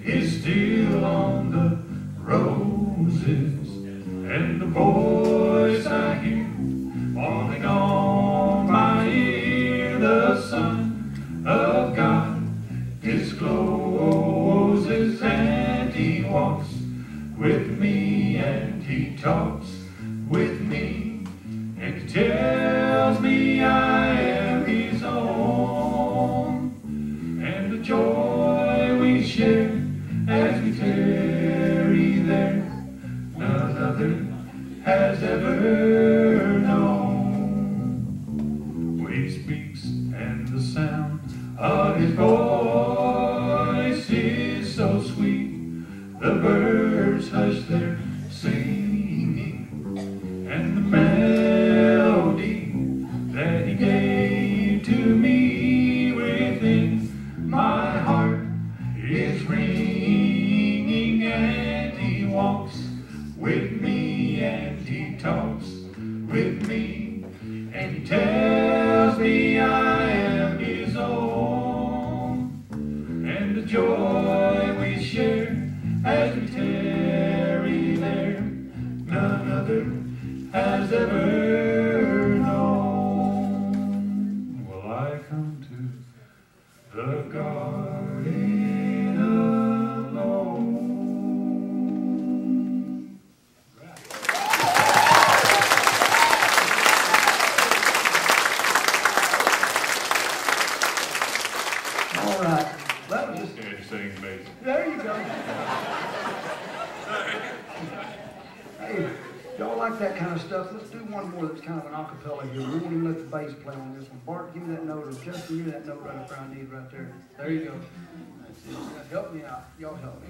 is still on the roses, and the voice I hear falling on my ear, the Son of God discloses, and he walks with me, and he talks with me, and he tells me I am his own, and the joy we share as we tarry there, none other has ever known. When he speaks and the sound of his voice is so sweet, the birds hush their singing, and the melody that he gave to me within my heart is ringing, and he walks with me, and he talks with me, and he tells me I am his own, and the joy we share as we tarry there, none other has ever known. Well, I come to the garden alone. All right. That was just sing bass. There you go. Hey, y'all like that kind of stuff? Let's do one more that's kind of an acapella here. We won't even let the bass play on this one. Bart, give me that note, or Justin, give me that note right up there I need right there. There you go. That's it. Help me out. Y'all help me.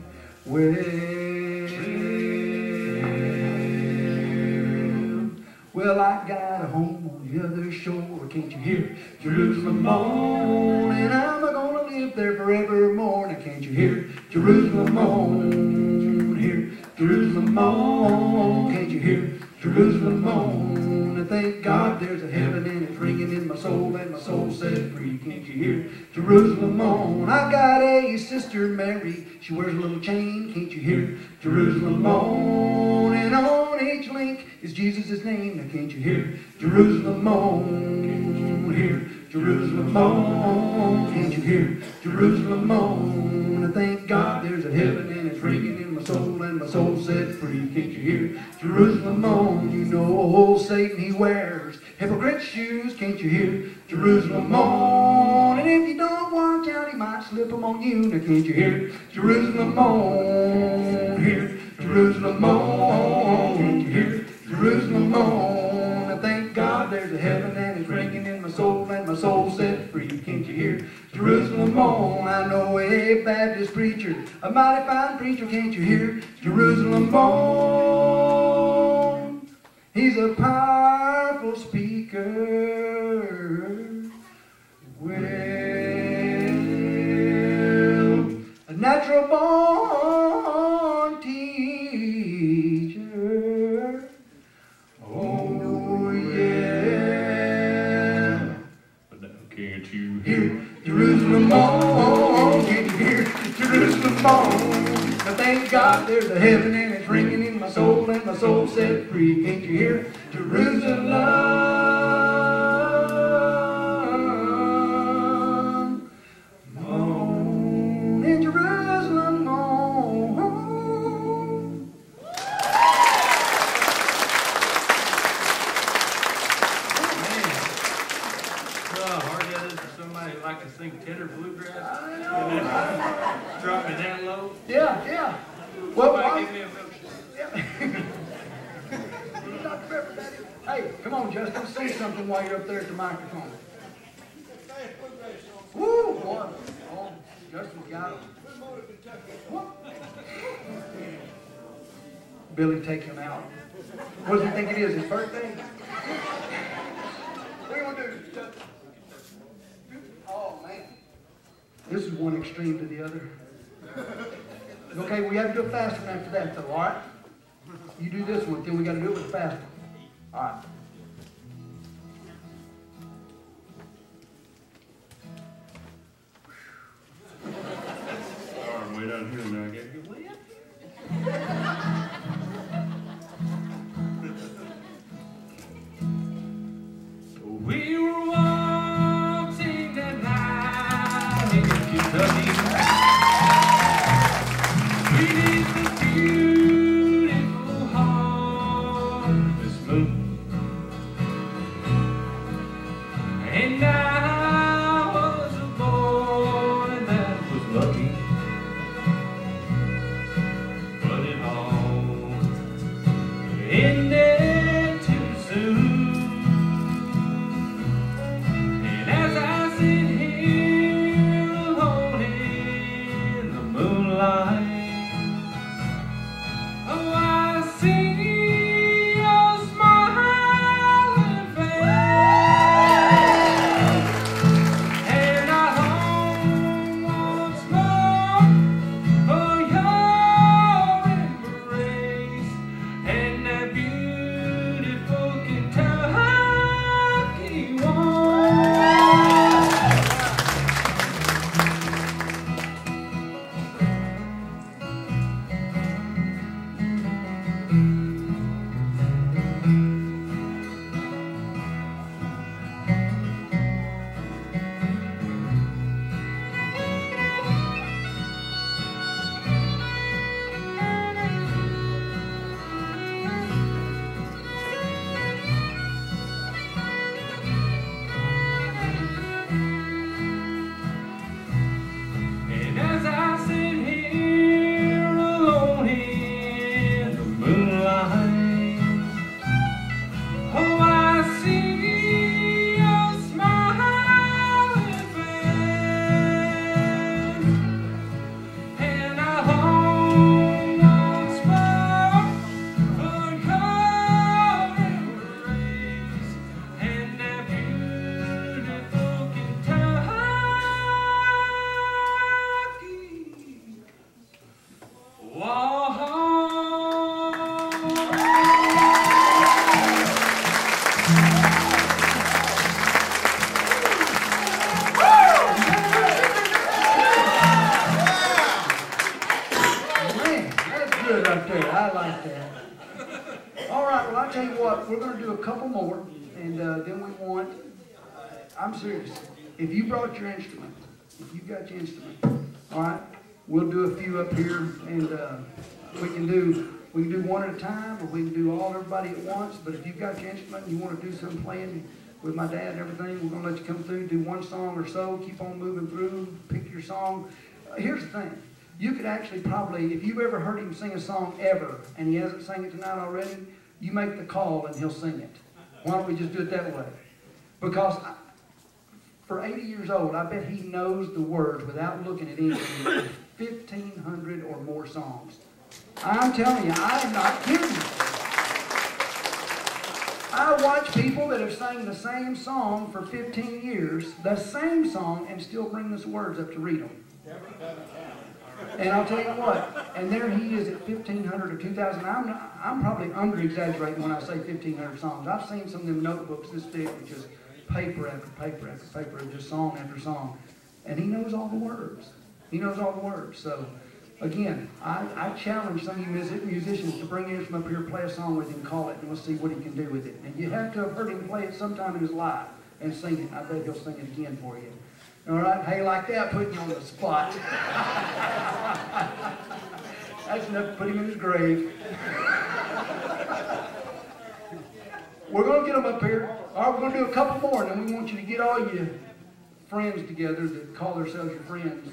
Well, I got a home on the other shore. Can't you hear Jerusalem moan? And I'm gonna live there forevermore. Now can't you hear Jerusalem moan? Hear Jerusalem moan. Can't you hear Jerusalem moan? And thank God there's a heaven, and it's ringing in my soul, and my soul set free. Can't you hear Jerusalem moan? I got a sister Mary, she wears a little chain. Can't you hear Jerusalem moan? And on each link is Jesus' name. Now can't you hear Jerusalem moan? Hear Jerusalem moan. Can't you hear Jerusalem moan? And thank God there's a heaven, and it's ringing in my soul, and my soul set free. Can't you hear Jerusalem moan? You know old Satan, he wears hypocrite shoes. Can't you hear Jerusalem moan? And if you don't watch out, he might slip them on you. Now can't you hear Jerusalem moan? Hear Jerusalem moan. Can't you hear Jerusalem moan? And thank God there's a heaven, and it's ringing in my soul, and my soul set free. Can't you hear Jerusalem moan? I know a Baptist preacher, a mighty fine preacher. Can't you hear Jerusalem moan? He's a powerful speaker. Well, a natural born teacher. Oh yeah. But now can't you hear Jerusalem moan? Can't you hear Jerusalem moan? Now thank God there's a heaven, and it's ringing in my soul, and my soul set free. Can't you hear Jerusalem moan? In Jerusalem moan. Hard that is for somebody that like to sing tenor bluegrass. Drop me that low. Yeah, yeah. Well, Give me a milkshake. Hey, come on, Justin, sing something while you're up there at the microphone. Woo, boy. Oh, Justin's got him. Billy, take him out. What does he think it is, his birthday? What do you want to do? Oh, man. This is one extreme to the other. Okay, we have to do a fast one after that, though, all right? You do this one, then we got to do it with a fast one. All right. We done down here and there. I gotta get way up here. We were walking that night in Kentucky. Beneath the beautiful harvest moon. And I was a boy that was lucky, but it all ended too soon. And as I sit here alone in the moonlight, oh, I see your smiling face, and I long once more for your embrace and that beautiful Kentucky warmth. And as I sit here alone in the moonlight, oh, I see your smiling face, and I long once more for your embrace and that beautiful Kentucky Man, that's good right there. I like that. All right, well, I'll tell you what, we're going to do a couple more, and then we want, I'm serious, if you brought your instrument, if you got your instrument, all right, we'll do a few up here, and we can do one at a time, or we can do all everybody at once, but if you've got your instrument and you want to do some playing with my dad and everything, we're going to let you come through, do one song or so, keep on moving through, pick your song. Here's the thing. You could actually probably, if you've ever heard him sing a song ever, and he hasn't sang it tonight already, you make the call and he'll sing it. Why don't we just do it that way? Because for 80 years old, I bet he knows the words without looking at anything of 1,500 or more songs. I'm telling you, I am not kidding you. I watch people that have sang the same song for 15 years, the same song, and still bring us words up to read them. And I'll tell you what, and there he is at 1,500 or 2,000. I'm probably under-exaggerating when I say 1,500 songs. I've seen some of them notebooks this big with just paper after paper after paper, just song after song. And he knows all the words. He knows all the words. So, again, I challenge some of you musicians to bring him up here, play a song with him, call it, and we'll see what he can do with it. And you have to have heard him play it sometime in his life and sing it. I bet he'll sing it again for you. All right? Hey, like that, putting you on the spot. That's enough to put him in his grave. We're going to get him up here. All right, we're going to do a couple more, and then we want you to get all your friends together that call themselves your friends.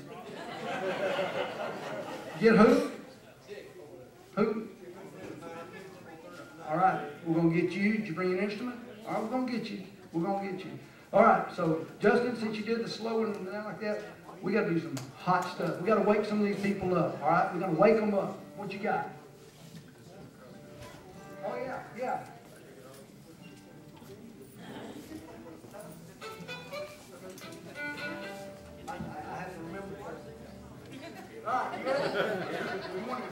Get who? Who? All right, we're going to get you. Did you bring an instrument? All right, we're going to get you. We're going to get you. All right, so Justin, since you did the slow and like that, we got to do some hot stuff. We got to wake some of these people up. All right, we're going to wake them up. What you got? Oh yeah, yeah. I have to remember that. All right, you ready? You want to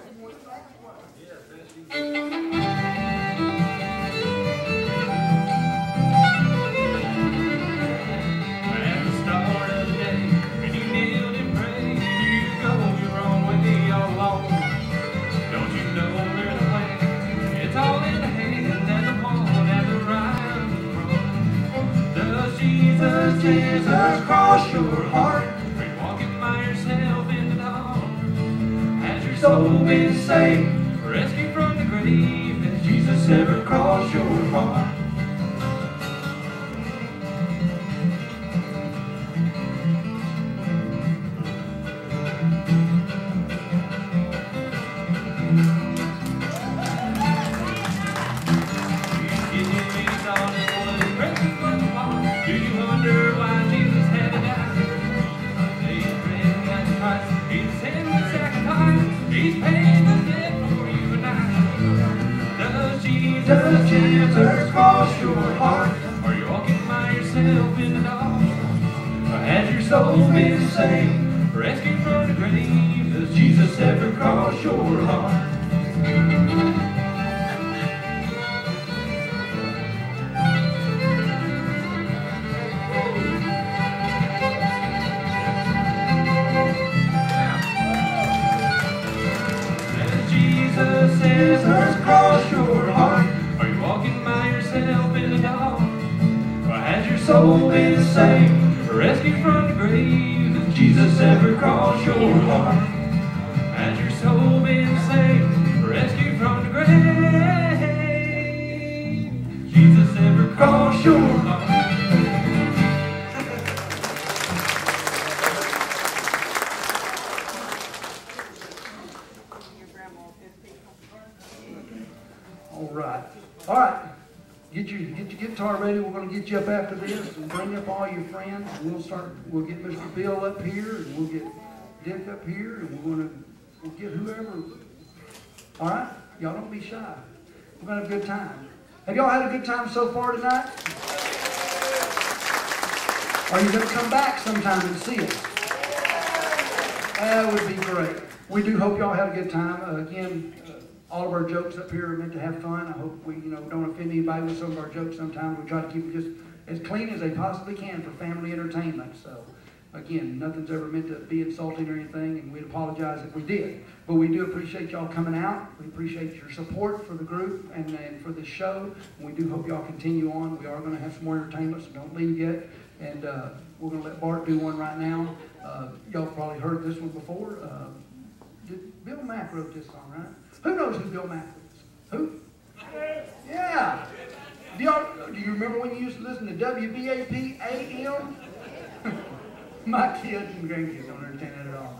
All soul been saved, rescued from the grave? Has Jesus ever crossed your heart? Do you wonder why Jesus had to die? He's in the sacrifice. He's paying the debt for you and I. Does Jesus cross your heart? Are you walking by yourself in the dark? Or has your soul been saved, rescued from the grave? Does Jesus ever cross your heart? Jesus says, cross your heart. Are you walking by yourself in the dark? Or has your soul been saved, rescued from the grave? Does Jesus ever cross your heart? Has your soul been saved, rescued from the grave? Jesus ever cross your heart? All right. Get your guitar ready. We're going to get you up after this and bring up all your friends. We'll get Mr. Bill up here, and we'll get Dick up here, and we'll get whoever. All right? Y'all don't be shy. We're going to have a good time. Have y'all had a good time so far tonight? Are you going to come back sometime and see us? That would be great. We do hope y'all had a good time. Again, all of our jokes up here are meant to have fun. I hope we, don't offend anybody with some of our jokes sometimes. We try to keep them just as clean as they possibly can for family entertainment. So, again, nothing's ever meant to be insulting or anything, and we'd apologize if we did. But we do appreciate y'all coming out. We appreciate your support for the group and for the show. And we do hope y'all continue on. We are going to have some more entertainment, so don't leave yet. And we're going to let Bart do one right now. Y'all probably heard this one before. Bill Mack wrote this song, right? Who knows who Bill Mack is? Who? Yeah. Do you remember when you used to listen to WBAP AM? My kids and grandkids don't understand that at all.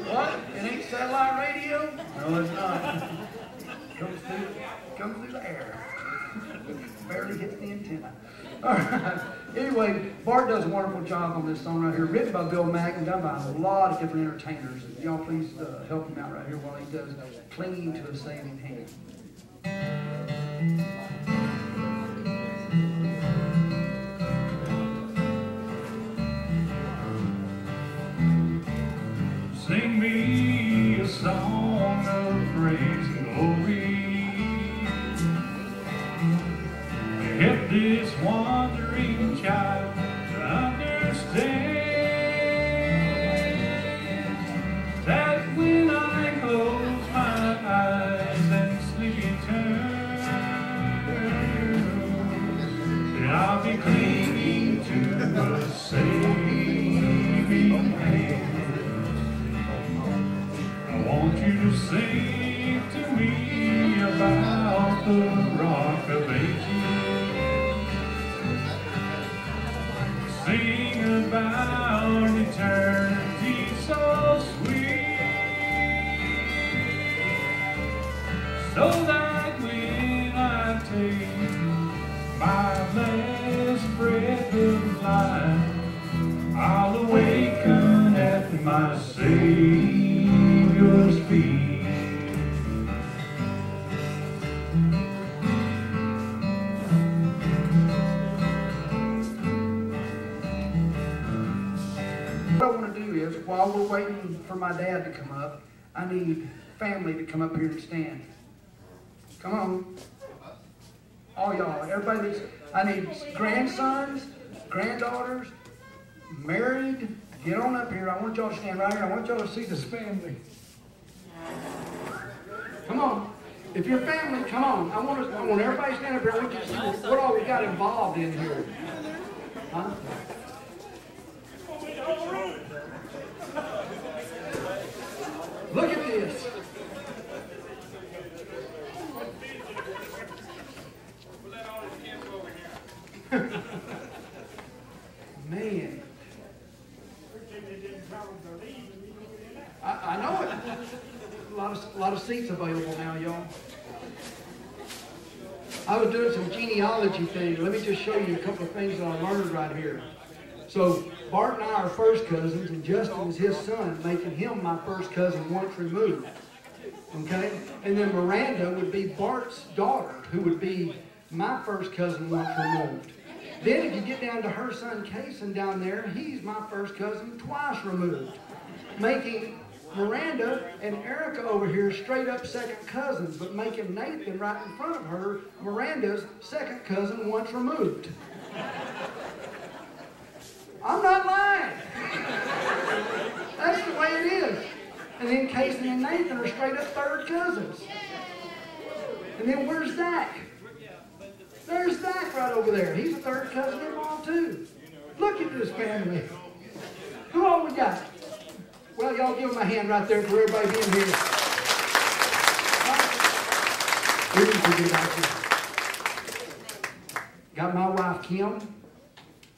What? It ain't satellite radio? No, it's not. Comes through the air. Barely hits the antenna. All right. Anyway, Bart does a wonderful job on this song right here, written by Bill Mack and done by a lot of different entertainers. Y'all please help him out right here while he does Clinging to a Saving Hand. Sing me a song of praise and glory. Help this wandering child to understand that when I close my eyes and sleepy turn, that I'll be clinging to a saving hand. I want you to sing to me about the rock of ages. Sing about eternity so sweet, so that when I take my last breath of life, I'll awaken at my Savior's feet. What I want to do is, while we're waiting for my dad to come up, I need family to come up here and stand. Come on. All y'all, everybody that's, I need grandsons, granddaughters, married, get on up here. I want y'all to stand right here. I want y'all to see this family. Come on. If you're family, come on. I want everybody to stand up here. I want you to see what all we got involved in here. Huh? Look at this. a lot of seats available now, y'all. I was doing some genealogy thing. Let me just show you a couple of things that I learned right here. So Bart and I are first cousins, and Justin is his son, making him my first cousin once removed. Okay? And then Miranda would be Bart's daughter, who would be my first cousin once removed. Then if you get down to her son Kason down there, he's my first cousin twice removed, making Miranda and Erica over here straight up second cousins, but making Nathan right in front of her Miranda's second cousin once removed. I'm not lying. That's the way it is. And then Kason and Nathan are straight up third cousins. And then where's Zach? There's Zach right over there. He's a third cousin-in-law too. Look at this family. Who all we got? Well, y'all give them a hand right there for everybody being here. Got my wife, Kim.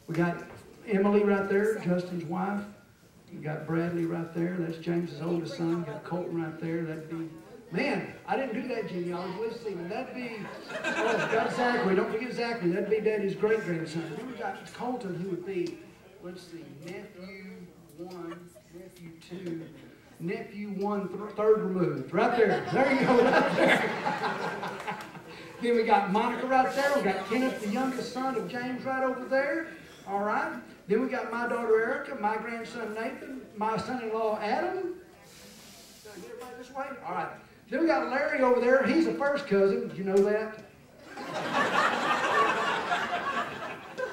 We got Emily right there, Justin's wife. We got Bradley right there. That's James's oldest son. We got Colton right there. That'd be, man, I didn't do that genealogy. Let's see. That'd be, oh, got Zachary. Don't forget Zachary. That'd be Daddy's great-grandson. Then we got Colton, who would be, let's see, nephew 1, nephew 2, nephew 1, third removed. Right there. There you go, right there. Then we got Monica right there. We got Kenneth, the youngest son of James, right over there. All right. Then we got my daughter Erica, my grandson Nathan, my son-in-law Adam. Did I get everybody this way? All right. Then we got Larry over there. He's a first cousin. Did you know that?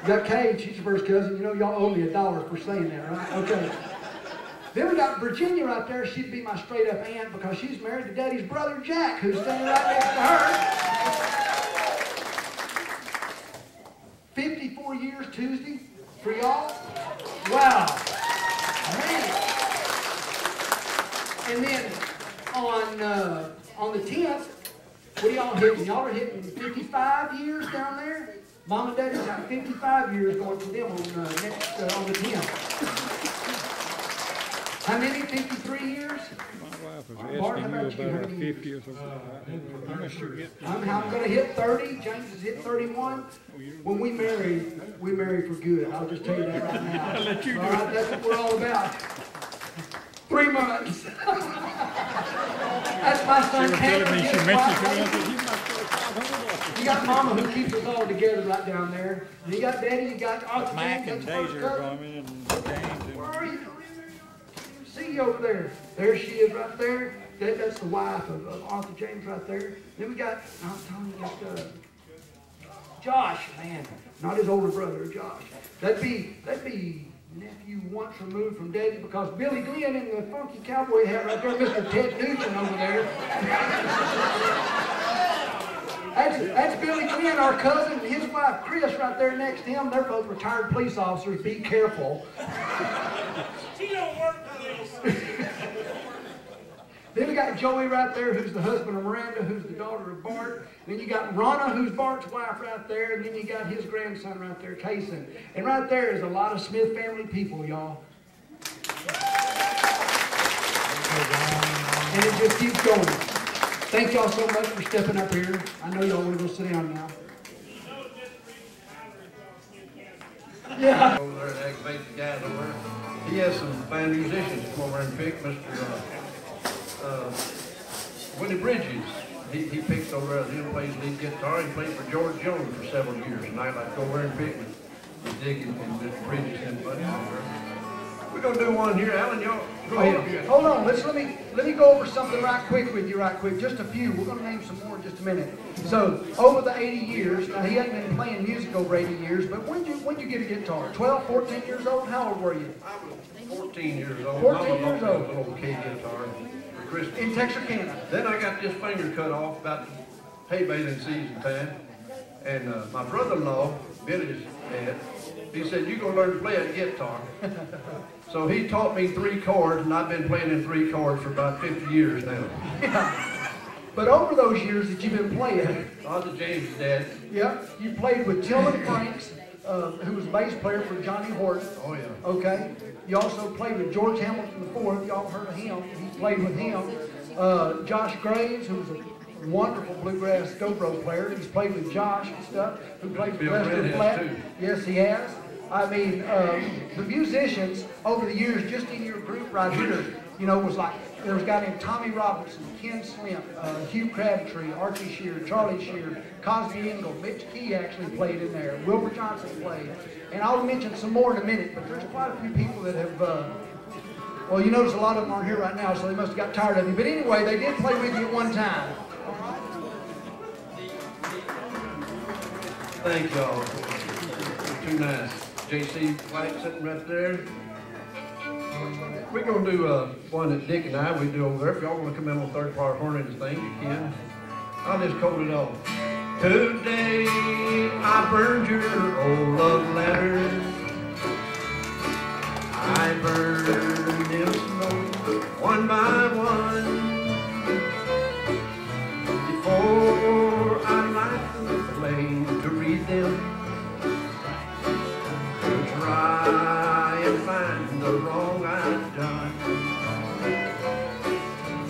We got Cage. She's a first cousin. You know, y'all owe me $1 for saying that, right? Okay. Then we got Virginia right there. She'd be my straight-up aunt because she's married to Daddy's brother Jack, who's standing right next to her. 54 years Tuesday for y'all. Wow. Man. And then on the 10th, what are y'all hitting? Y'all are hitting 55 years down there. Mom and Daddy's got 55 years going for them on the 10th. How many? 53 years? My wife was asking you about our 50 or something. How much you get? I'm going to hit 30. James has hit 31. When we marry for good. I'll just tell you that right now. I'll let you do all right, that's what we're all about. 3 months. That's my son Tanner. You got Mama who keeps us all together right down there. And you got Daddy. You got Uncle Mack James. and Daisy are coming, and James. Where are you? See you over there. There she is right there. That's the wife of Arthur James right there. Then we got, I'm telling you, Josh, man. Not his older brother, Josh. That'd be nephew once removed from Daddy because Billy Glenn in the funky cowboy hat right there, Mr. Ted Nugent over there. That's Billy Glenn, our cousin, and his wife Chris right there next to him. They're both retired police officers. Be careful. She don't work for this. Then we got Joey right there, who's the husband of Miranda, who's the daughter of Bart. Then you got Ronna, who's Bart's wife right there. And then you got his grandson right there, Kason. And right there is a lot of Smith family people, y'all. And it just keeps going. Thank y'all so much for stepping up here. I know y'all want to go sit down now. Yeah. Over there to activate the guys over there. He has some fine musicians come over and pick. Mr. Willie Bridges. He picks over there. He plays lead guitar. He played for George Jones for several years. And I like to go over and pick with Dick and Mr. Bridges and Buddy over there. We're gonna do one here, Alan. Y'all go ahead. Hold on. Let me go over something right quick with you, right quick. Just a few. We're gonna name some more in just a minute. So over the 80 years, now he hasn't been playing music over 80 years, but when you get a guitar? 12, 14 years old? How old were you? I was 14 years old. 14 years old. A little kid guitar for Christmas. In Texarkana. Then I got this finger cut off about hay baling season time, and my brother-in-law, Billy's dad, he said, "You're gonna learn to play a guitar." So he taught me 3 chords, and I've been playing in 3 chords for about 50 years now. Yeah. But over those years that you've been playing, Arthur James' dad. Yep, you played with Tillman Franks, who was bass player for Johnny Horton. Oh yeah. Okay. You also played with George Hamilton IV. Y'all heard of him. He played with him. Josh Graves, who was a wonderful bluegrass dobro player. He's played with Josh and stuff, who played with Lester Flatt. Yes, he has. I mean, the musicians over the years, just in your group right here, you know, was like, there was a guy named Tommy Robinson, Ken Smith, Hugh Crabtree, Archie Shear, Charlie Shear, Cosby Ingle, Mitch Key actually played in there, Wilbur Johnson played. And I'll mention some more in a minute, but there's quite a few people that have, well, you notice a lot of them aren't here right now, so they must have got tired of you. But anyway, they did play with you at one time. Thank y'all. Too nice. J.C. White sitting right there. We're going to do one that Dick and I, we do over there. If y'all want to come in on third-part horn and thing, you can. I'll just code it off. Today I burned your old love letters. I burned them slow, one by one. Before I light the flame to read them, to try and find the wrong I've done.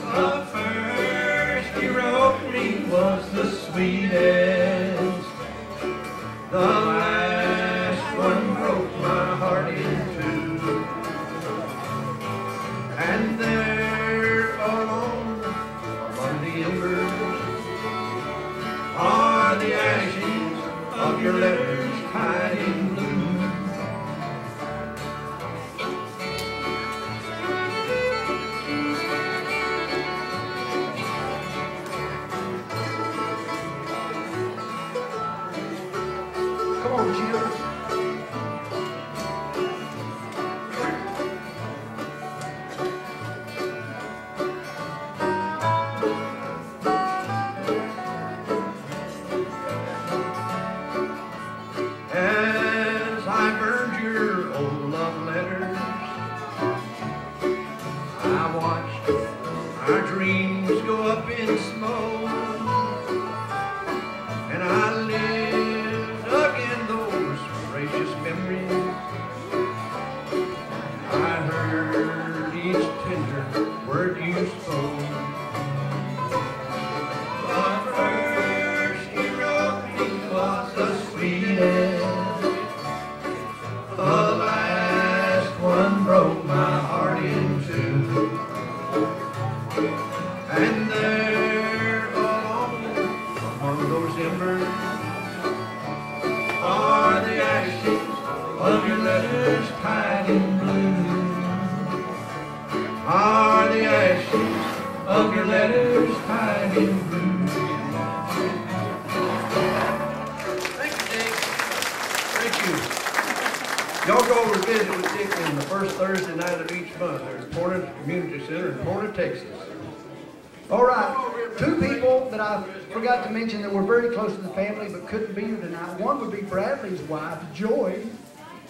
The first he wrote me was the sweetest. The last one broke my heart in two. And there alone among the embers are the ashes of your letters tied in blue. Come on, Jim. As I burned your old love letters, I watched our dreams go up in smoke, and I lived again those precious memories. I heard each tender word you spoke. But first he wrote me was the sweetest. The last one broke my heart in two. And there alone among those embers are the ashes of your letters tied in blue. Are the ashes of your letters tied in blue. Thank you, Dick. Thank you. Y'all go over and visit with Dick on the first Thursday night of each month. There's Porter Community Center in Porter, Texas. All right, two people that I forgot to mention that were very close to the family but couldn't be here tonight. One would be Bradley's wife, Joy,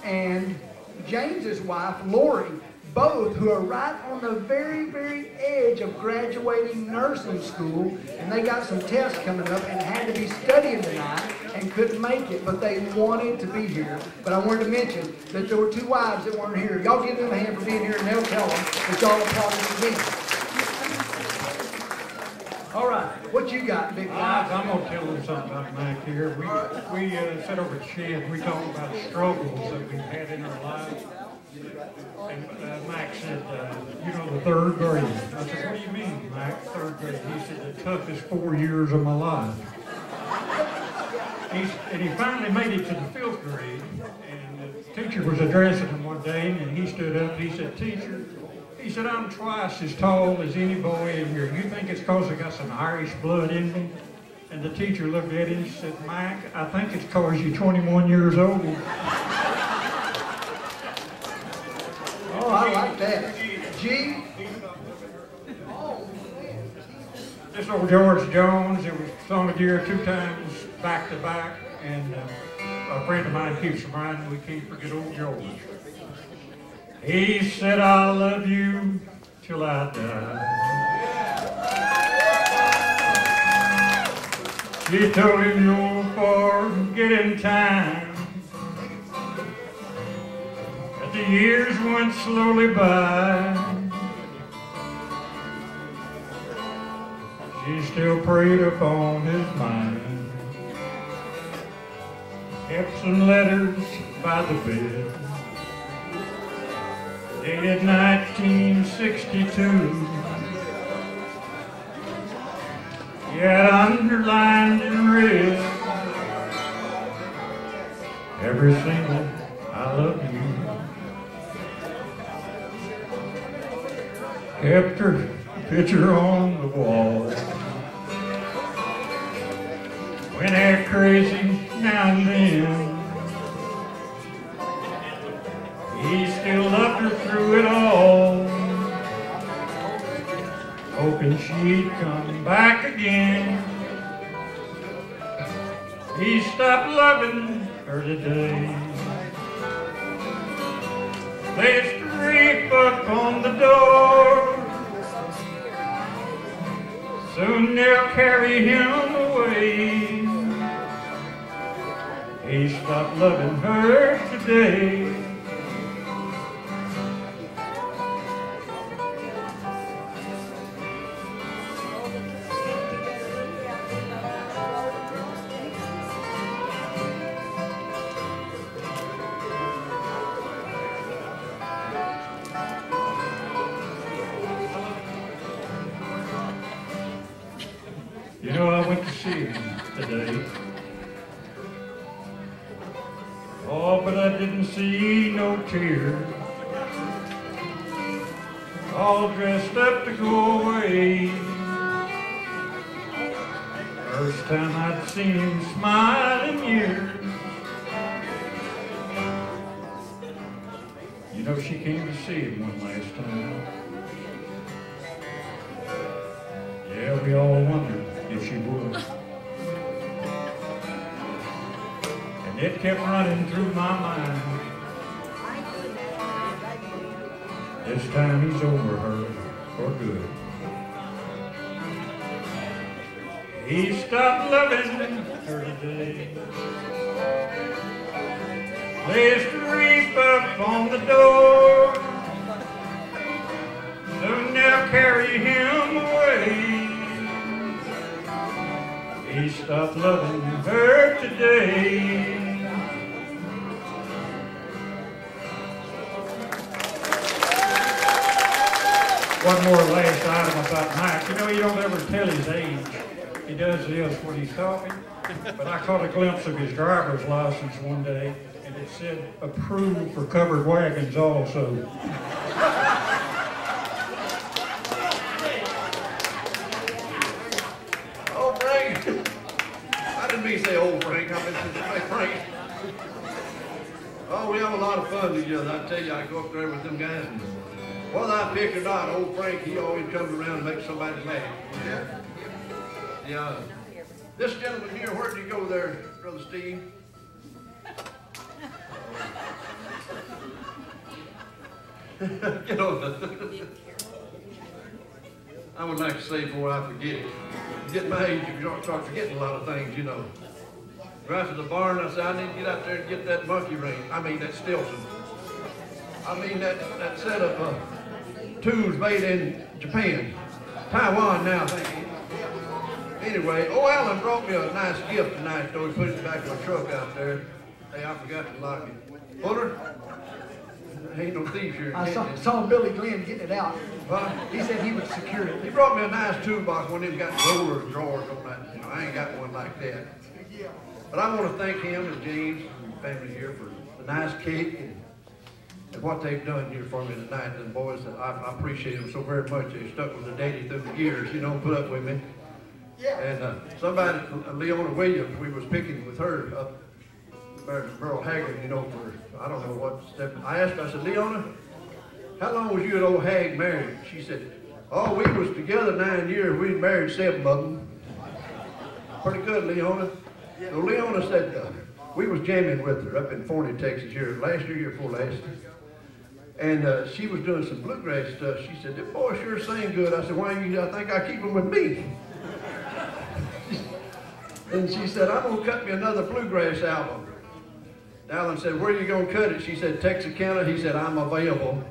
and James's wife, Lori, both who are right on the very, very edge of graduating nursing school, and they got some tests coming up and had to be studying tonight and couldn't make it, but they wanted to be here. But I wanted to mention that there were two wives that weren't here. Y'all give them a hand for being here, and they'll tell them that y'all applauded for me. All right, what you got, big guy? I'm going to tell them something about Mack here. We sat over at Shed, we talked about struggles that we've had in our lives. And Mack said, you know, the third grade. I said, what do you mean, Mack, third grade? He said, the toughest 4 years of my life. And he finally made it to the 5th grade, and the teacher was addressing him one day, and he stood up and he said, teacher, he said, I'm twice as tall as any boy in here. You think it's because I got some Irish blood in me? And the teacher looked at him and said, Mack, I think it's because you're 21 years old. Oh, I like that. G? This old George Jones, it was sung here 2 times back to back, and a friend of mine keeps reminding me we can't forget old George. He said, I love you till I die. She told him you'll forget in time. But the years went slowly by. She still preyed upon his mind. Kept some letters by the bed, dated 1962. He had underlined in red every single I love you. Kept her picture on the wall. Went act crazy now and then. He still loved her through it all, hoping she'd come back again. He stopped loving her today. Placed a reef up on the door. Soon they'll carry him away. He stopped loving her today. You know, I went to see him today. Oh, but I didn't see no tears. All dressed up to go away. First time I'd seen him smile in years. You know, she came to see him one last time. Yeah, we all wondered if she would. And it kept running through my mind. This time he's over her for good. He stopped loving her today. Placed a reef up on the door. Soon they'll carry him away. He stopped loving her today. One more last item about Mack. You know, you don't ever tell his age. He does this when he's talking. But I caught a glimpse of his driver's license one day, and it said approved for covered wagons also. Me say old Frank, I meant to say Frank. Oh, we have a lot of fun together. I tell you, I go up there with them guys, and whether I pick or not, old Frank, he always comes around and makes somebody mad. Yeah. This gentleman here, where did you go there, Brother Steve? You know, I would like to say before I forget it. You get my age, you start forgetting a lot of things, you know. Right to the barn, I said, I need to get out there and get that monkey ring. I mean, that Stilson. I mean, that set of tools made in Japan. Taiwan now, I think. Anyway, Alan brought me a nice gift tonight, so he put it in the back of my truck out there. Hey, I forgot to lock it. Fuller? Ain't no thief here. I saw Billy Glenn getting it out. What? He said he would secure it. He brought me a nice toolbox, one of them got rollers and drawers on that. You know, I ain't got one like that. But I want to thank him and James and the family here for the nice cake and what they've done here for me tonight. And boys, I appreciate them so very much. They stuck with the daddy through the years, you know, put up with me. Yeah. And somebody, Leona Williams, we was picking with her up there in Merle Haggard, you know, for, I don't know what step. I asked her, I said, Leona, how long was you and old Hag married? She said, oh, we was together 9 years. We married 7 of them. Pretty good, Leona. So Leona said, we was jamming with her up in Forney, Texas here last year before last. And she was doing some bluegrass stuff. She said, that boy sure sang good. I said, why you, I think I keep him with me. And she said, I'm gonna cut me another bluegrass album. Alan said, where are you gonna cut it? She said, Texarkana. He said, I'm available.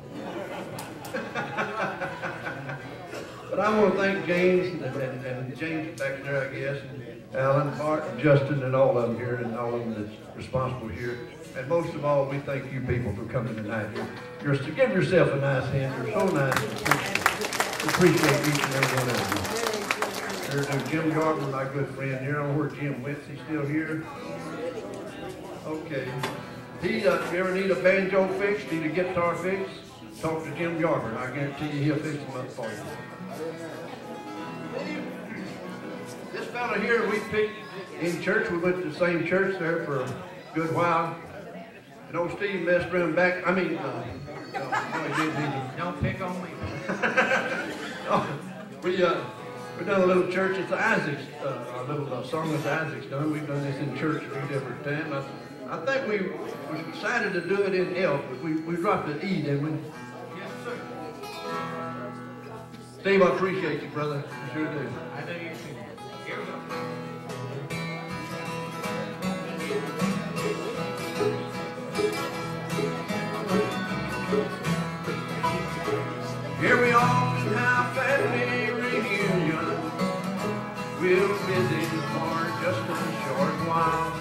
But I want to thank James and James back there, I guess, and Alan, Bart, and Justin, and all of them here, and all of them that's responsible here. And most of all, we thank you people for coming tonight. Give yourself a nice hand. You're so nice. Appreciate each and every one of you. There's Jim Gardner, my good friend here. I don't know where Jim went. He's still here. Okay. If you ever need a banjo fixed, need a guitar fixed, talk to Jim Gardner. I guarantee you he'll fix them up for you. This fella here we picked in church. We went to the same church there for a good while. And old Steve messed around back. I mean, no, he didn't either. Don't pick on me. We done a little church. It's Isaac's, a little song that Isaac's done. We've done this in church a few different times. I think we decided to do it in Elk, but we dropped the E, didn't we? Yes, sir. Steve, I appreciate you, brother. I sure do. I know you too. Here we go. Here we often have family reunion. We'll visit for just a short while.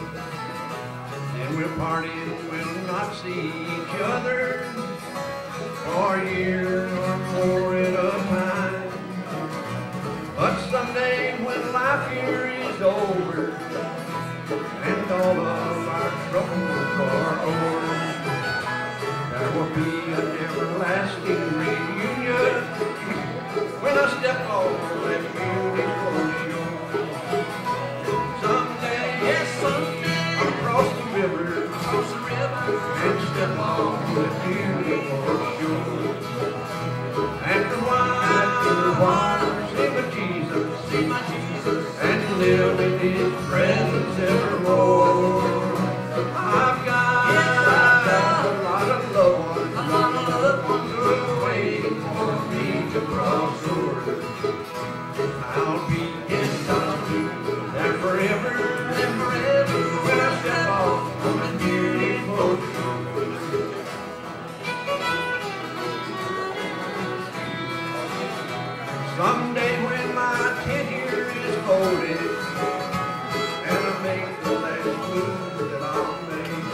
Then we'll party and we'll not see each other for a year or more at a time. But someday when life here is over and all of our troubles are over, there will be an everlasting reunion when I step off that beautiful shore. Someday, yes, someday, I'll cross the river, and step off that beautiful shore. After a while, see my Jesus, and live in His presence evermore. I've got a lot of loved ones who are waiting for me to cross over. I'll be there forever, when I step off on a beautiful shore. Someday when my tenure is folded, and I make the last move that I'll make,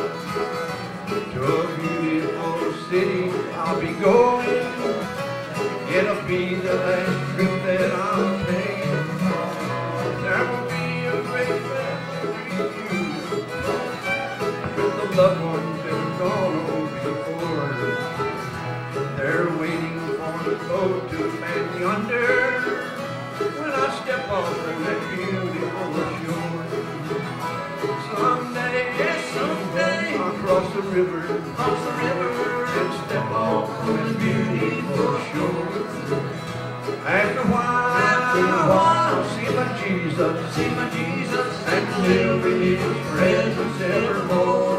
to a beautiful city I'll be going. It'll be the last trip that I'll take. There will be a great family reunion with the loved ones that have gone on before. They're waiting for the boat to land yonder when I step off of that beautiful shore. Someday, yes, someday, I'll cross the river, and step off on that beautiful shore. After a while, I'll see my Jesus, and live in His presence evermore.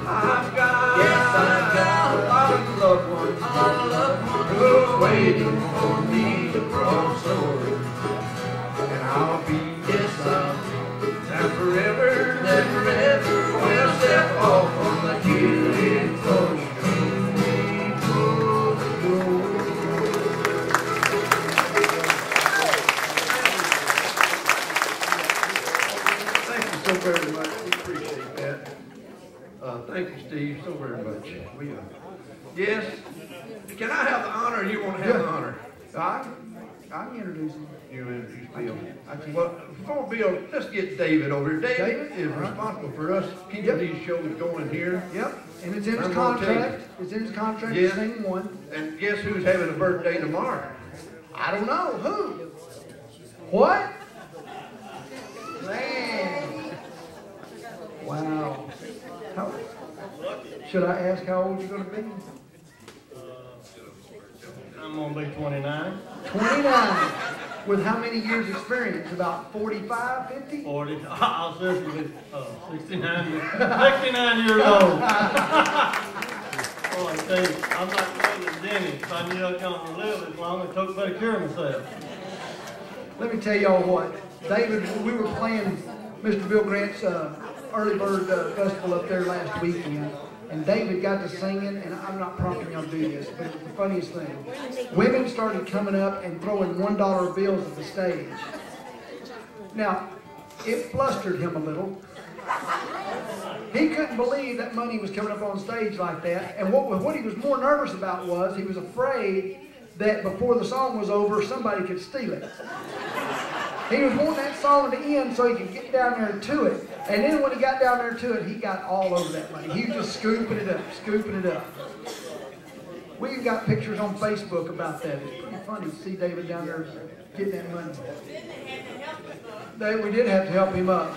I've got a lot of loved ones who are waiting for me to cross over, and I'll be there forever, when I step off on the beautiful shore. So very much. We appreciate that. Thank you, Steve, so very much. Yes. Can I have the honor, or you want to have the honor? I can introduce him. You introduce Bill. Well, before Bill, let's get David over here. David is responsible for us keeping these shows going here. Yep. And it's in his contract. It's in his contract to sing one. And guess who's having a birthday tomorrow? I don't know. Who? What? Man. Wow. Should I ask how old you're going to be? I'm going to be 29. 29. With how many years experience? About 45, 50? 40. I'll seriously be 69 years old. Boy, Steve, I'm not going to Denny. If I knew I was going to live as long, it took better care of myself. Let me tell y'all what. David, we were playing Mr. Bill Grant's Early Bird Festival up there last weekend. and David got to singing, and I'm not prompting y'all to do this, but it was the funniest thing. Women started coming up and throwing $1 bills at the stage. Now, it flustered him a little. He couldn't believe that money was coming up on stage like that, and what he was more nervous about was he was afraid that before the song was over, somebody could steal it. He was wanting that song to end so he could get down there to it. And then when he got down there to it, he got all over that money. He was just scooping it up, scooping it up. We've got pictures on Facebook about that. It's pretty funny to see David down there getting that money. We did have to help him up.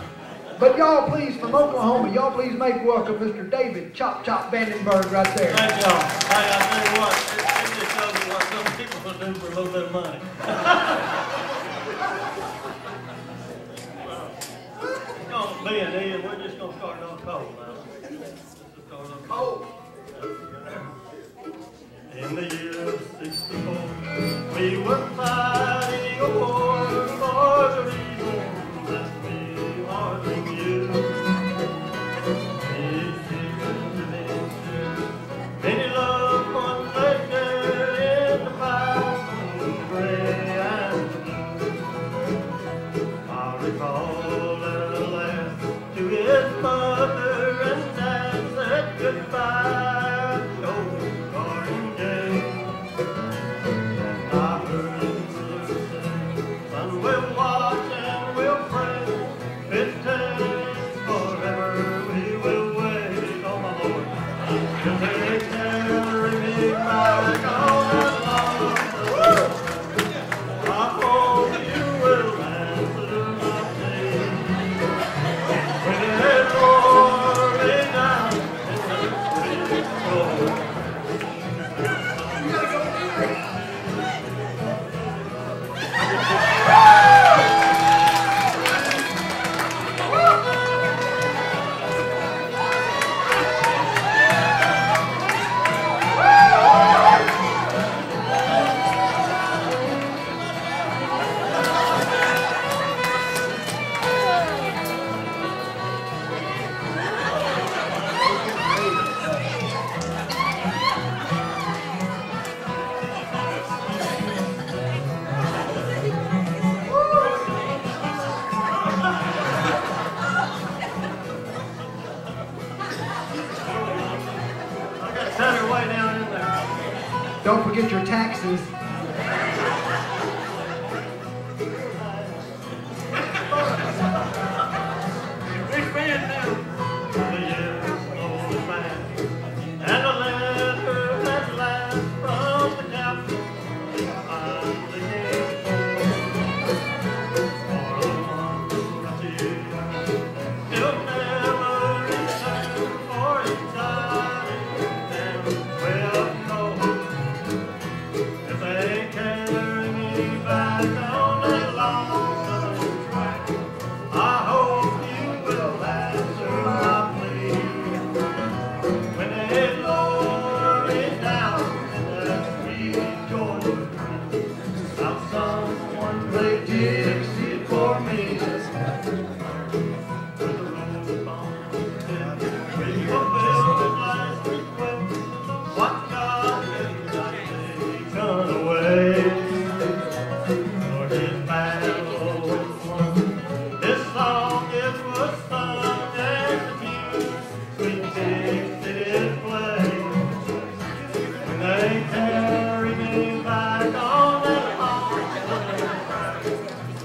But y'all please, from Oklahoma, y'all please make welcome Mr. David Chop Chop Vandenberg right there. Thank y'all. Hey, I tell you what, it just shows you what some people will do for a little bit of money. Me and Ian, we're just going to start on cold now. Just start on cold. In the year of 64, we were fighting a war for the reason that we hardly knew. Many loved ones lay dead in the fire of gray and blue. I recall that a lad to his mother and dad said goodbye at the old garden gate. And I heard him say, son, we'll watch and we'll pray. It takes forever, we will wait. Oh my Lord, if they carry me back on that long road, I hope you will answer my plea. When they roar me down in the street cold. Don't forget your taxes. And a letter at last from the captain finally came for the one that he'll never return, for he died and well known. If they carry me back on that long southern track, I hope you will answer my plea. When they lower me down in that sweet Georgia ground, now someone play Dixie for me. With the rose on his head, we fulfill his last request. What God has not taken away, for his battle was won. This song it was sung as the music sweet Dixie did play. When they carry me back on that long southern track,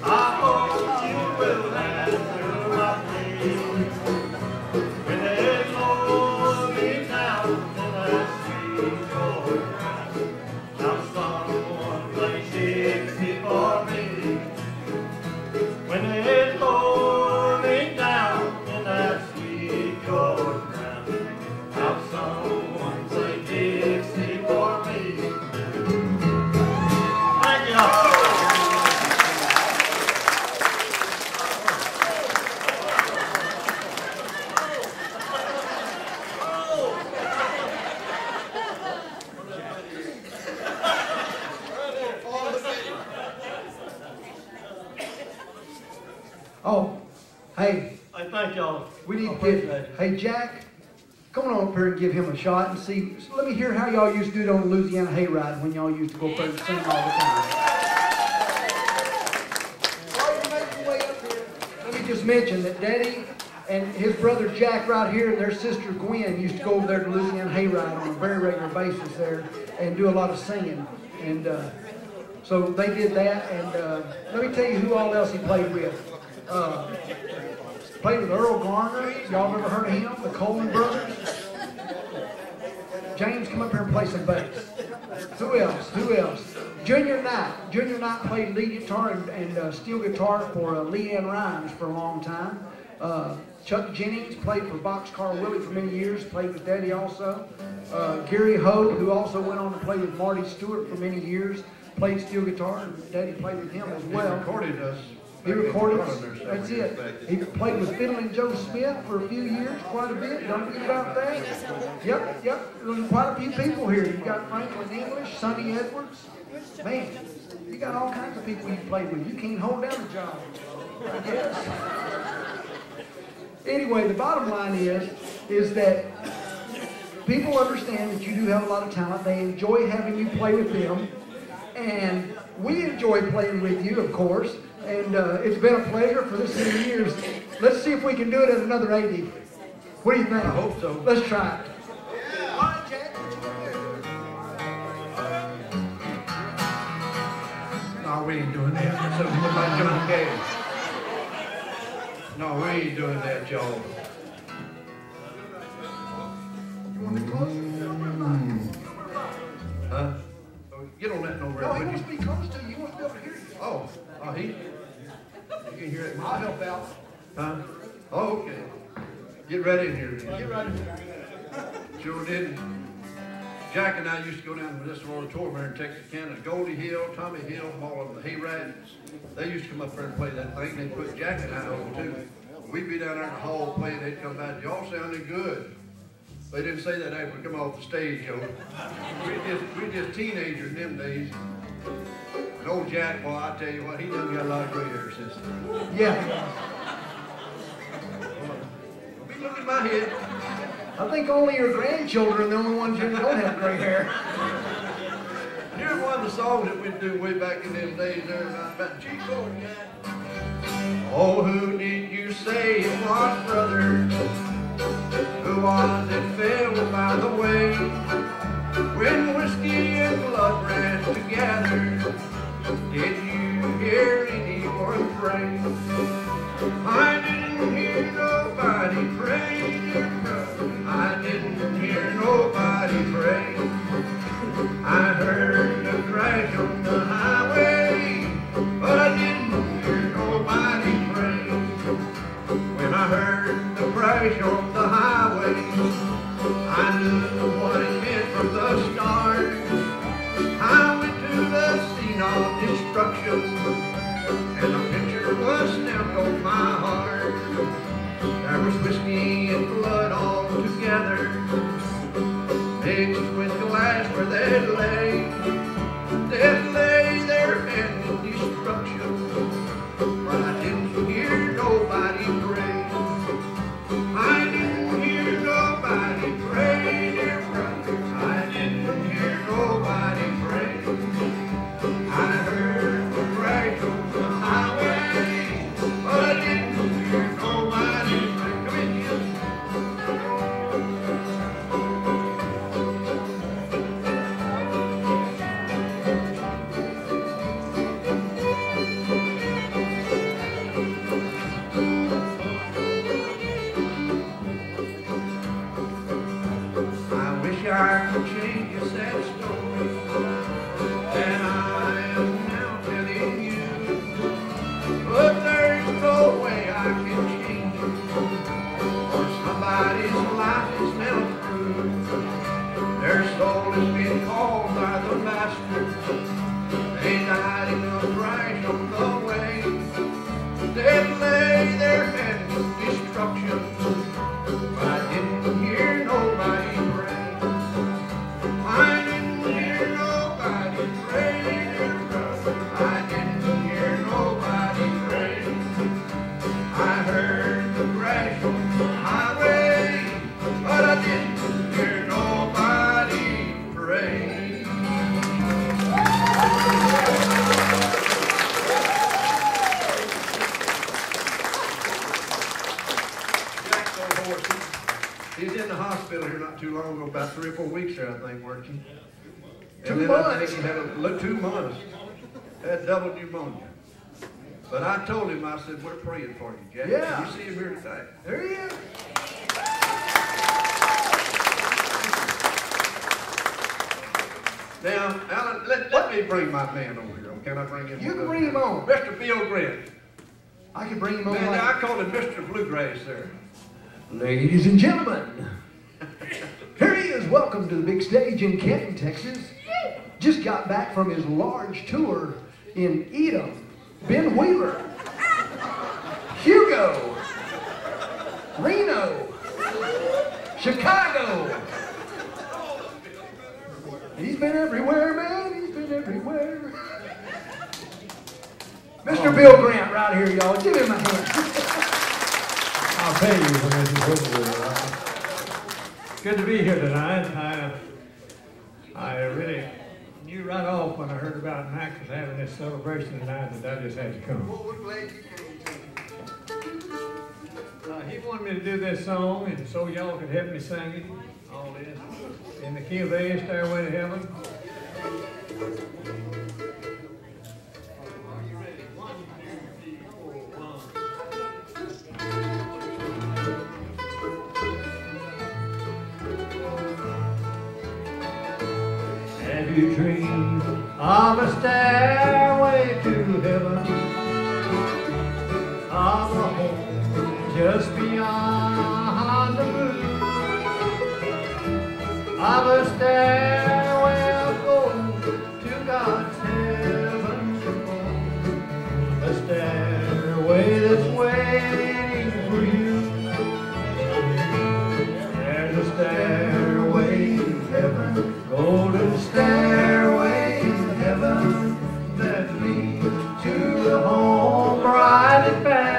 I hope you will answer my plea. When they lower me down in that sweet Georgia ground, now someone play Dixie for me. When they lower me down in that sweet Georgia ground, now someone play Dixie for me. Thank you. Oh, hey, I thank y'all. we need to Appreciate get, it. hey Jack, Come on up here and give him a shot and see. Let me hear how y'all used to do it on the Louisiana hayride when y'all used to go up there and sing all the time. While you're making your way up here, let me just mention that Daddy and his brother Jack right here and their sister Gwen used to go over there to Louisiana hayride on a very regular basis there and do a lot of singing. And so they did that. And let me tell you who all else he played with. Played with Earl Garner. Y'all ever heard of him? The Coleman Brothers. James, come up here and play some bass. Who else? Who else? Junior Knight. Junior Knight played lead guitar and steel guitar for Leanne Rhymes for a long time. Chuck Jennings played for Boxcar Willie for many years. Played with Daddy also. Gary Hogue, who also went on to play with Marty Stewart for many years, played steel guitar, and Daddy played with him as well. He recorded us. He recorded us. That's it. He played with Fiddlin' Joe Smith for a few years, quite a bit. Don't forget about that. Yep. There's quite a few people here. You got Franklin English, Sonny Edwards. Man, you got all kinds of people you played with. You can't hold down a job, I guess. Anyway, the bottom line is that people understand that you do have a lot of talent. They enjoy having you play with them. And we enjoy playing with you, of course. And it's been a pleasure for this many years. Let's see if we can do it at another 80. What do you think? I hope so. Let's try it. All right, Jack. No, we ain't doing that. Something about John Cage. No, we ain't doing that, y'all. You want to close? Huh? Get on that over No, he there, wants would to you? be close to you. He wants to be able to hear you. Oh, he? You can hear it. I'll help out. Huh? Oh, okay. Get right in here. Get right in here. Sure did. Jack and I used to go down to this auditorium here in Texarkana. Goldie Hill, Tommy Hill, all of them, the hayrides. They used to come up there and play that thing. They'd put Jack and I on too. We'd be down there in the hall playing. They'd come by. Y'all sounded good. They didn't say that after we come off the stage, yo. We just teenagers in them days. And old Jack, well, I tell you what, he done got a lot of gray hair since. Yeah. Be looking at my head. I think only your grandchildren are the only ones who don't have gray hair. Here's one of the songs that we'd do way back in them days there about Chico and Jack. Oh, who did you say it was, brother? Who was it fell by the way? When whiskey and blood ran together, did you hear anyone pray? I didn't hear nobody pray, dear brother. I didn't hear nobody pray. I heard the crash on the highway, but I didn't hear nobody pray. When I heard the crash on the highway, I knew what it meant from the start. I went to the scene of destruction, and the picture was stamped on my heart. There was whiskey and blood all together, mixed with glass where they'd lay. They'd lay their hand in destruction, but I didn't hear nobody pray. I didn't hospital here not too long ago, about 3 or 4 weeks there, I think, weren't you? 2 And then months. I think he had 2 months. Had double pneumonia. But I told him, I said, we're praying for you, Jack. Yeah. You see him here today. There he is. Now, Alan, let me bring my man over here. Can I bring him? You can bring him on. Mr. Bill Grant. I can bring him on. Man, Like, I call him Mr. Bluegrass there. ladies and gentlemen, here he is. Welcome to the big stage in Kenton, Texas. Just got back from his large tour in Edom. Ben Wheeler, Hugo, Reno, Chicago. He's been everywhere, man. He's been everywhere. Mr. Bill Grant right here, y'all. Give him a hand. I'll pay you when this is over with. Good to be here tonight. I really knew right off when I heard about Mack was having this celebration tonight that I just had to come. Well, we're glad you came. He wanted me to do this song, and so y'all could help me sing it. All this in the key of A, Stairway to Heaven. Are you ready? 1, 2, 3, 4, 1. Have you dreamed of a stairway to heaven? Of a home just beyond the moon? Of a stairway of gold to God's heaven above, a stairway that's waiting for you. There's a stairway to heaven, golden stairway to heaven that leads to the home bright and fair.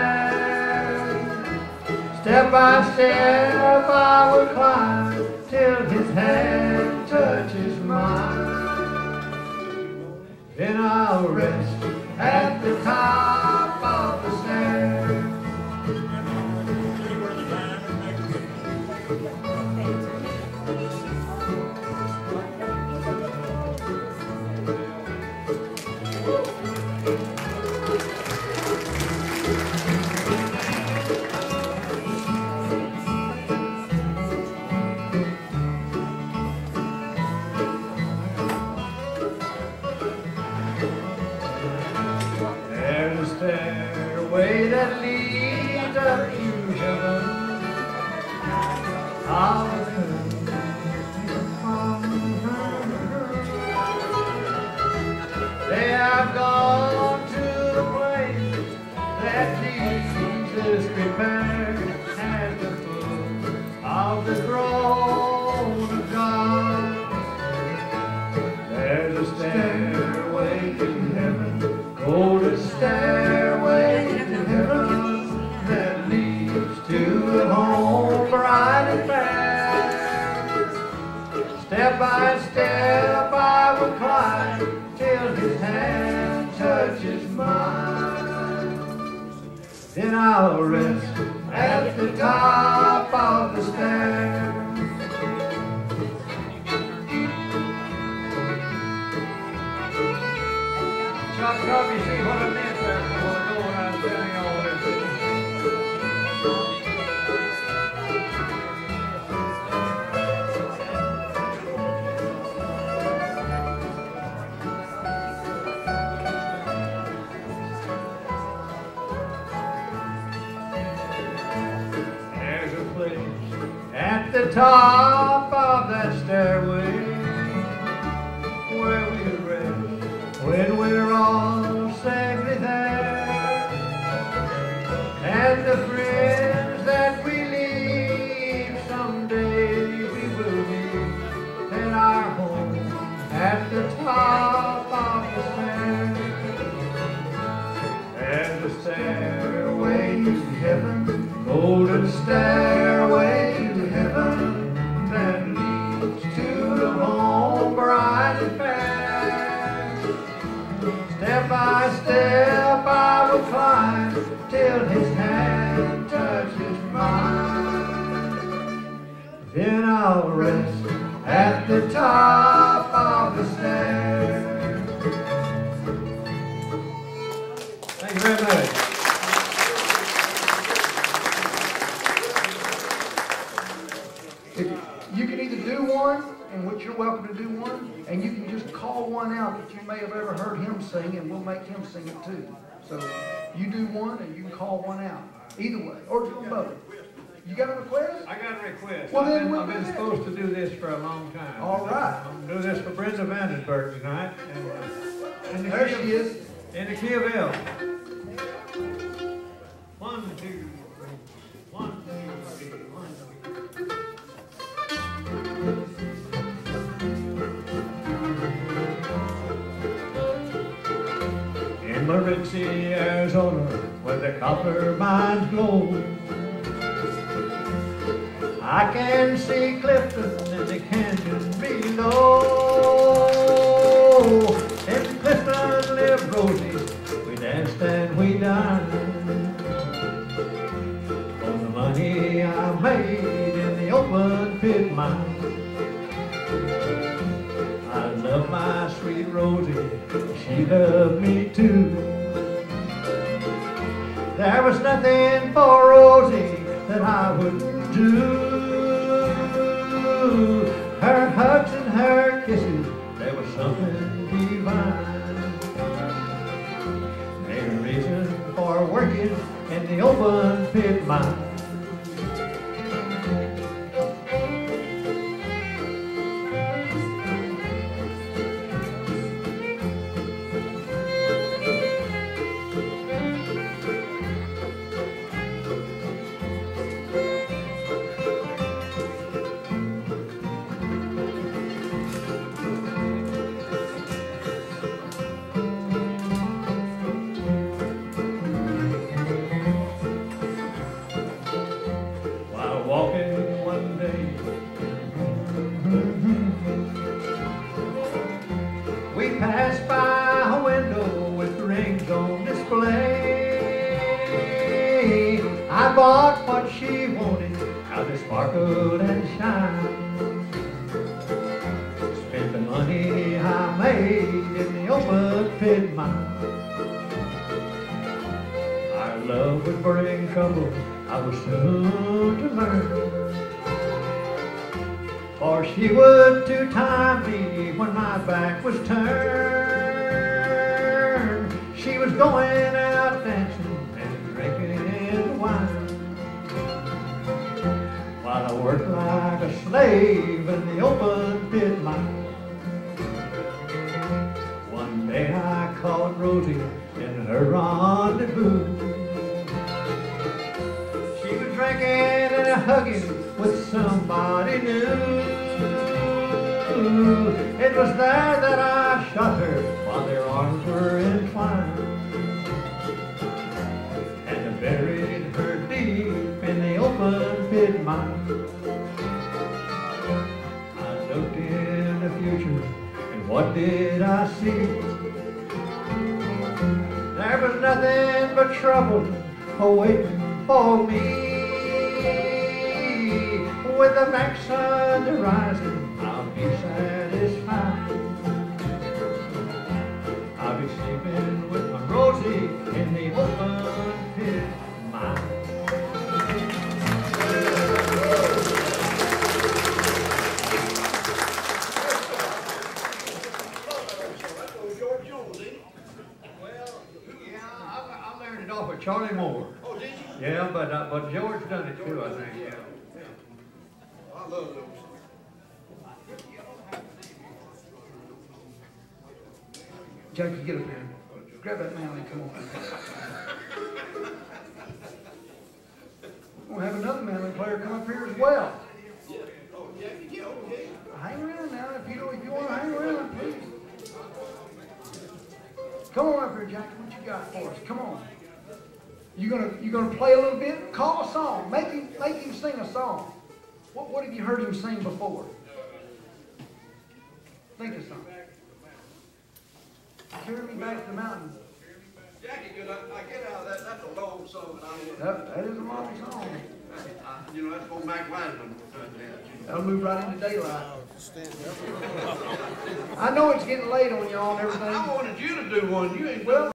Step by step I will climb till his hand touches mine. Then I'll rest at the top of the stairs. Stairway that leads up to heaven. They have gone to the place that Jesus prepared at the foot of the throne of God. There's a stairway to heaven, golden stairway to heaven that leads to the home bright and fair. Step by step I will climb till his hand touches mine. Then I'll rest at the top of the stairs. Chop, chop, you see what I meant there? I want to go when I'm telling you all this. There's a place at the top of that stairway where we rest when we're all safely there, and the friends that we leave someday we will meet in our home at the top of the stairs. There's a stairway to heaven, golden stairway to heaven that leads to the home bright and fair. Step by step I will climb till his hand touches mine. Then I'll I'll rest at the top of the stairs. Thank you very much. You can either do one, in which you're welcome to do one, and you can just call one out that you may have ever heard him sing, and we'll make him sing it too. So you do one, and you can call one out. Either way, or do them both. You got a request? I got a request. Well, then I've been supposed to do this for a long time. All right. I'm going to do this for Brenda Vandenberg tonight. And There she is. In the key of L. 1, 2, 3. 1, 2, 3. 1, 2. In Morenci, Arizona, where the copper mines glow, I can see Clifton and the canyon below. In Clifton lived Rosie, we danced and we dined on the money I made in the open pit mine. I love my sweet Rosie, she loved me too. There was nothing for Rosie that I wouldn't do. Her hugs and her kisses, there was something divine. A reason for working in the open pit mine. Sparkled and shine. Spent the money I made in the open pit mine. Our love would bring trouble, I was soon to learn. For she would two-time me when my back was turned. She was going out dancing and drinking wine, while I worked like a slave in the open pit mine. One day I caught Rosie in her rendezvous. She was drinking and hugging with somebody new. It was there that I shot her while their arms were entwined, and I buried her deep in the open pit mine. I looked in the future, and what did I see? There was nothing but trouble awaiting for me. With the back sun rising, I'll be satisfied. I'll be sleeping with my Rosie in the open pit mine. Off with Charlie Moore. Oh, did you? Yeah, but George done it too, I think. Yeah. I love those. Jackie, get up here. Grab that man and come on. We're going to have another manly player come up here as well. Yeah. Oh, Jackie, yeah, okay. Hang around now. If you want to hang around, please. Come on up here, Jackie. What you got for us? Come on. You gonna play a little bit? Call a song. Make him sing a song. What have you heard him sing before? Think of something. Carry me back to the mountain. Jackie, good. I get out of that. That's a long song, and I don't That is a long song. you know, that's for Mack Wiseman. That'll move right into daylight. I know it's getting late on y'all and everything. I wanted you to do one. You ain't Well,